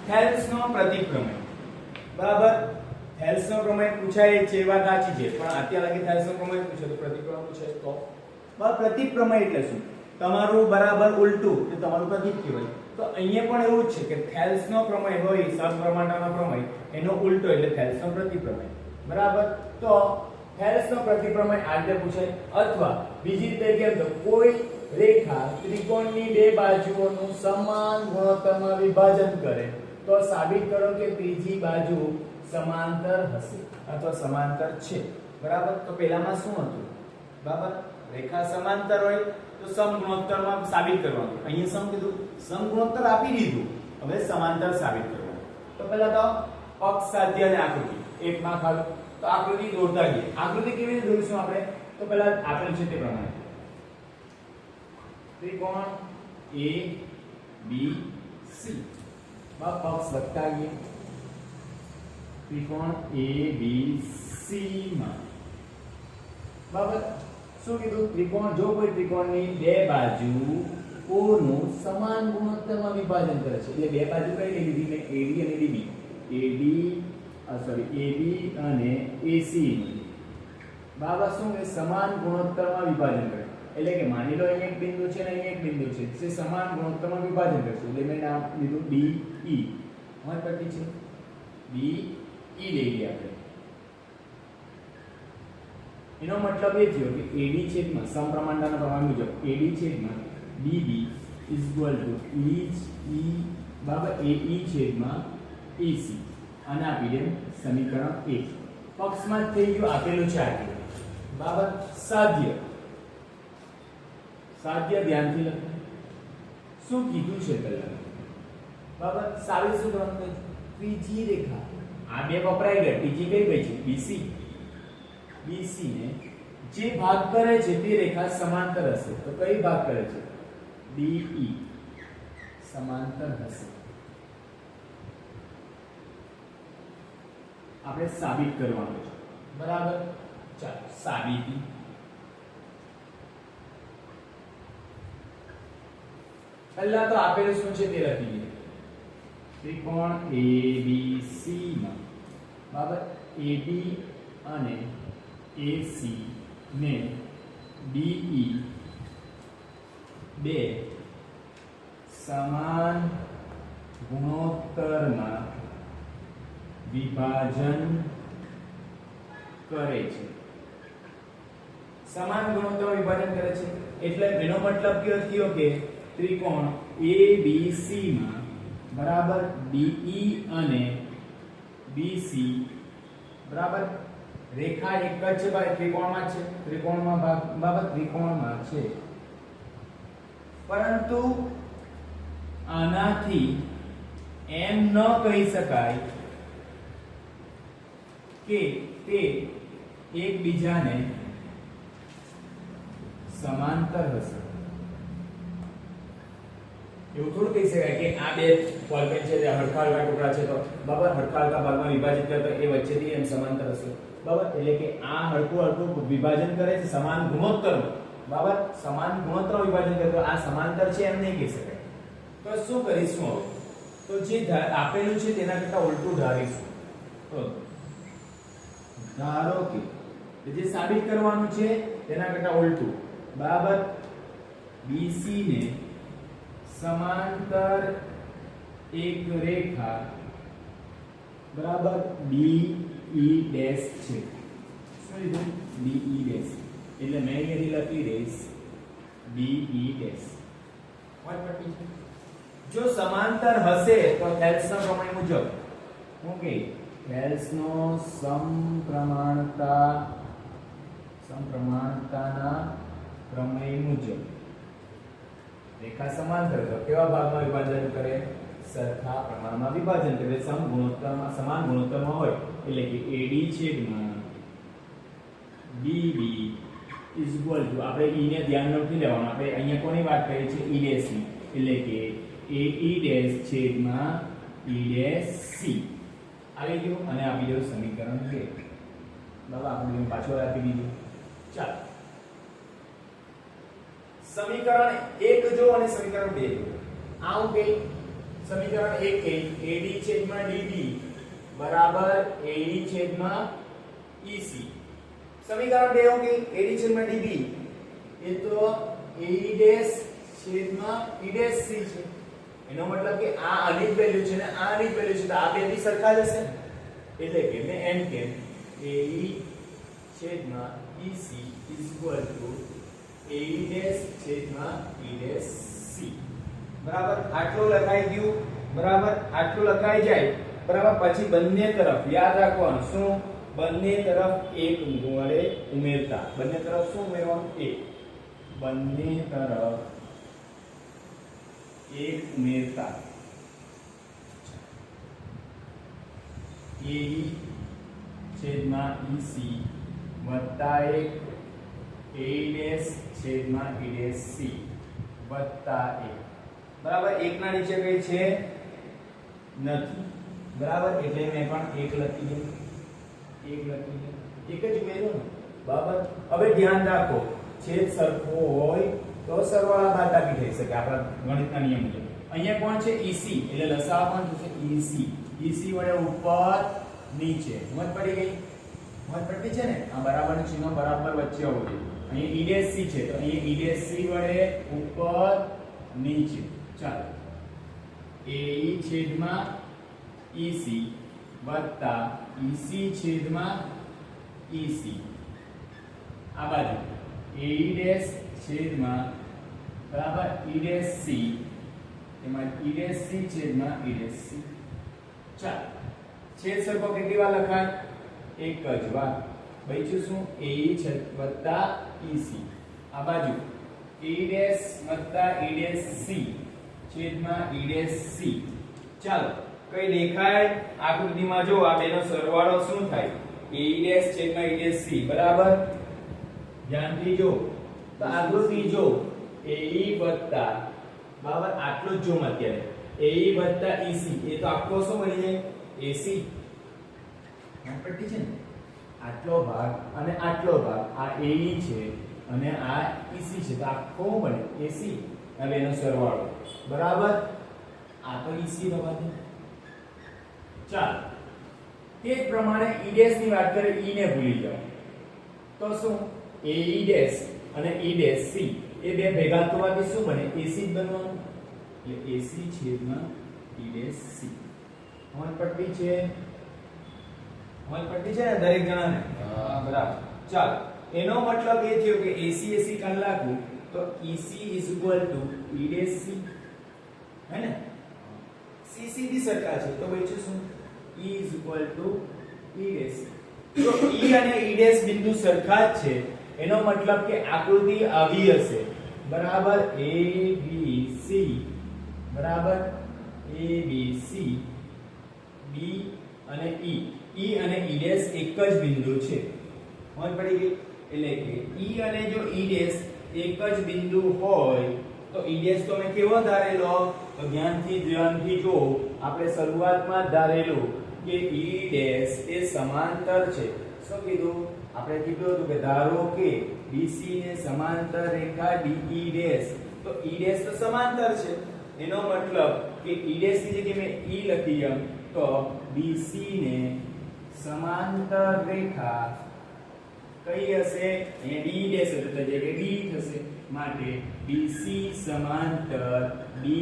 થેલ્સનો પ્રતિપ્રમેય. બરાબર, થેલ્સનો પ્રમેય પૂછાય છે એ વાત સાચી છે, પણ અત્યારે લાગે થેલ્સનો પ્રમેય પૂછે તો પ્રતિપ્રમેય પૂછે તો બરાબર. પ્રતિપ્રમેય એટલે શું? તમારું બરાબર ઉલટું એ તમારું પ્રતીક કહેવાય. તો અહીંયા પણ એવું જ છે કે થેલ્સનો પ્રમેય હોય, સપ્રમાણતાનો પ્રમેય, એનો ઉલટો એટલે થેલ્સનો પ્રતિપ્રમેય. બરાબર. તો થેલ્સનો પ્રતિપ્રમેય આ રીતે પૂછાય, અથવા બીજી રીતે કેમ તો કોઈ રેખા ત્રિકોણની બે બાજુઓનું સમાન ગુણોત્તરમાં વિભાજન કરે તો સાબિત કરો કે ત્રીજી બાજુ સમાંતર હશે અથવા સમાંતર છે. બરાબર. તો પહેલામાં શું હતું? બરાબર, રેખા સમાંતર હોય તો સમગુણોત્તરમાં સાબિત કરવાનું. અહીંયા સમ કીધું, સમગુણોત્તર આપી દીધું, હવે સમાંતર સાબિત કરવાનું. તો પહેલા તો પક્ષ, સાધ્ય અને આકૃતિ એકમાં ખાલી. તો આકૃતિ દોરતા જઈએ. આકૃતિ કેવી રીતે દોરીશું આપણે? તો પહેલા આપેલ છે તે પ્રમાણે ત્રિકોણ A B C માં પક્ષ લખતા જઈએ. ત્રિકોણ A B C માં બરાબર શું કીધું? ત્રિકોણ, જો કોઈ ત્રિકોણની બે બાજુઓનું સમાન ગુણોત્તરમાં વિભાજન કરે છે, એટલે બે બાજુ કઈ લીધી મેં? AD અને AB અને AC. બરાબર. શું કે સમાન ગુણોત્તરમાં વિભાજન કરે, એટલે કે માની લો અહીંયા એક બિંદુ છે અને અહીંયા એક બિંદુ છે, જે સમાન ગુણોત્તરમાં વિભાજન કરશે, એટલે મેં નામ લીધું DE. હવે પટ્ટી છે DE લઈ લઈએ આપણે. એનો મતલબ એ થયો કે AD છેદમાં સમપ્રમાણતાના પ્રમાણ મુજબ AD છેદમાં BB = EE બરાબર AE છેદમાં AC. આને આપી દે સમીકરણ 1. પક્ષમાં થઈ ગયું, આપેલું છે આ. બરાબર. સાધ્ય, સાધ્ય ધ્યાનથી લખો. શું કીધું છે પહેલા? બરાબર. સાબિત શું કરવાનું? ત્રીજી રેખા, આ બે વપરાઈ ગયા, ત્રીજી કઈ ગઈ છે? BC. BC ને જે ભાગ કરે છે તે રેખા સમાંતર હશે. તો કઈ ભાગ કરે છે? DE સમાંતર હશે. આપણે સાબિત કરવાનું છે. બરાબર. ચાલો સાબિતી. પહેલા તો આપેલું શું છે તે લખી દઈએ. ત્રિકોણ ABC માં બરાબર AB અને AC ને DE બે સમાન ગુણોત્તરમાં વિભાજન કરે છે. સમાન ગુણોત્તરમાં વિભાજન કરે છે એટલે એનો મતલબ કયો થયો કે ત્રિકોણ ABC માં બરાબર DE અને BC બરાબર રેખા એક જ છે ભાઈ, ત્રિકોણમાં છે, ત્રિકોણમાં બરાબર ત્રિકોણમાં છે, પરંતુ આનાથી એમ ન કહી શકાય કે તે એકબીજાને સમાંતર હશે. એવું થોડું કહી શકાય કે આ બે બોલપેન છે તે હરખા હરખા ટુકડા છે તો બરાબર હરખા હરખા ભાગમાં વિભાજિત કરે તો એ વચ્ચેથી એમ સમાંતર હશે. બરાબર. એટલે કે આ હરખું હરખું વિભાજન કરે છે સમાન ગુણોત્તરમાં. બરાબર. સમાન ગુણોત્તર વિભાજન કરે તો આ સમાંતર છે એમ નહીં કહી શકાય. તો શું કરીશું હવે? તો જે આપેલું છે તેના કરતા ઉલટું ધારીશું. તો ધારો કે જે સાબિત કરવાનું છે તેના કરતા ઉલટું. બરાબર. BC ને સમાંતર એક રેખા બરાબર DE ડેશ છે. શું લીધું? DE dash. એટલે મેં અહીંયાથી લખી દઈશ DE ડેશ. જો સમાંતર હશે તો થેલ્સના પ્રમેય મુજબ ઓકે થેલ્સનો સમપ્રમાણતાના પ્રમેય મુજબ રેખા સમાંતર તો કેવા ભાગમાં વિભાજન કરે? સરખા પ્રમાણમાં વિભાજન કરે. સમગુણોત્તરમાં સમાન ગુણોત્તરમાં હોય એટલે કે AD છેદમાં BB આપણે E ને ધ્યાન નથી લેવાનું. આપણે અહીંયા કોની વાત કરીએ છીએ? E ડેશ ની. એટલે કે AE ડેશ છેદમાં E ડેશ C આવી ગયું અને આપી દઉં સમીકરણ 2. બરાબર. આપણે પાછળ આપી દીધું. ચાલો સમીકરણ 1 જો અને સમીકરણ 2 જો. આ ઓકે સમીકરણ 1 AD છેદમાં DB બરાબર AE છેદમાં EC. સમીકરણ 2 હું કે AD છેદમાં DB એ તો AE ડેશ છેદમાં E ડેશ C છે. એનો મતલબ કે આ આની જ વેલ્યુ છે ને આ આની જ વેલ્યુ છે તો આ બે બી સરખા જ હશે એટલે કે મેં એમ કેમ AE છેદમાં EC AE ડેશ છેદમાં E ડેશ C. બરાબર આટલું લખાઈ ગયું. બરાબર આટલું લખાઈ જાય. બરાબર પછી બંને તરફ યાદ રાખવાનું શું બંને તરફ 1 વડે ઉમેરતા બંને તરફ શું ઉમેરવાનું 1 બંને તરફ 1 ઉમેરતા AE છેદમાં EC વત્તા 1 AE ડેશ છેદમાં E ડેશ C વત્તા 1. બરાબર 1 ના નીચે કઈ છે નથી. બરાબર એટલે મેં પણ 1 લખી દઉં. 1 લખી દઉં. એક જ ઉમેરો ને. બરાબર હવે ધ્યાન રાખો છેદ સરખો હોય તો સરવાળા બાદબાકી થઈ શકે આપણા ગણિતના નિયમ મુજબ. અહીંયા કોણ છે EC એટલે લસાઅ પણ થશે EC. EC વડે ઉપર નીચે સમજ પડી ગઈ. સમજ પડતી છે ને આ બરાબરનું ચિહ્ન બરાબર વચ્ચે આવવું જોઈએ. અહીંયા E ડેશ C છે તો અહીંયા E ડેશ C વડે ઉપર નીચે. ચાલો AE છેદમાં EC વત્તા EC છેદમાં EC આ બાજુ AE ડેશ છેદમાં બરાબર E ડેશ C એમાં E ડેશ C છેદમાં E ડેશ C. ચાલો છેદ સરખો કેટલી વાર લખાય એક જ વાર. બચ્યું શું AE વત્તા EC આ બાજુ E ડેશ વત્તા E ડેશ C છેદમાં E ડેશ C. ચાલો કઈ દેખાય આકૃતિમાં જો આ બેનો સરવાળો શું થાય AE ડેશ છેદમાં E ડેશ C બરાબર ધ્યાનથી જો તો આકૃતિ જો AE વત્તા બરાબર આટલું જ જો અત્યારે AE વત્તા EC એ તો આખો શું બની જાય AC. પટ્ટી છે ને આટલો ભાગ અને આટલો ભાગ આ AE છે અને આ EC છે તો આખો બને AC આ બેનો સરવાળો બરાબર આ તો EC રવા દે. ચાલો તે જ પ્રમાણે E ડેશ ની વાત કરીએ E ને ભૂલી જાઓ તો શું AE ડેશ અને E ડેશ C એ બે ભેગા થવાથી શું બને AC જ બનવાનું એટલે AC છેદમાં E ડેશ C. સમજ પડતી છે ને દરેક જણાને બરાબર. ચાલો એનો મતલબ એ થયો કે AC કલાકું તો EC E ડેશ C હે ને CC भी સરખા છે તો બચ્યું શું E ડેશ. તો E અને E ડેશ બિંદુ સરખા જ છે એનો મતલબ કે આકૃતિ આવી હશે બરાબર ABC બરાબર ABC B અને E અને E ડેશ એક જ બિંદુ છે. સમજ પડી ગઈ એટલે કે E અને જો E ડેશ એક જ બિંદુ હોય તો E ડેશ તો મેં કેવો ધારેલો તો ધ્યાનથી જો આપણે શરૂઆતમાં જ ધારેલું કે E ડેશ એ સમાંતર છે. શું કીધું આપણે કીધું હતું કે ધારો કે BC ને સમાંતર રેખા DE ડેશ તો E ડેશ તો સમાંતર છે એનો મતલબ કે E ડેશ ની જગ્યાએ મેં E લખી એમ તો BC ને સમાંતર રેખા કઈ હશે અહીંયા D ડેશ એટલે તો જગ્યાએ D થશે માટે BC સમાંતર DE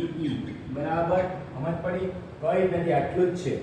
બરાબર. સમજ પડી કઈ નથી આટલું જ છે.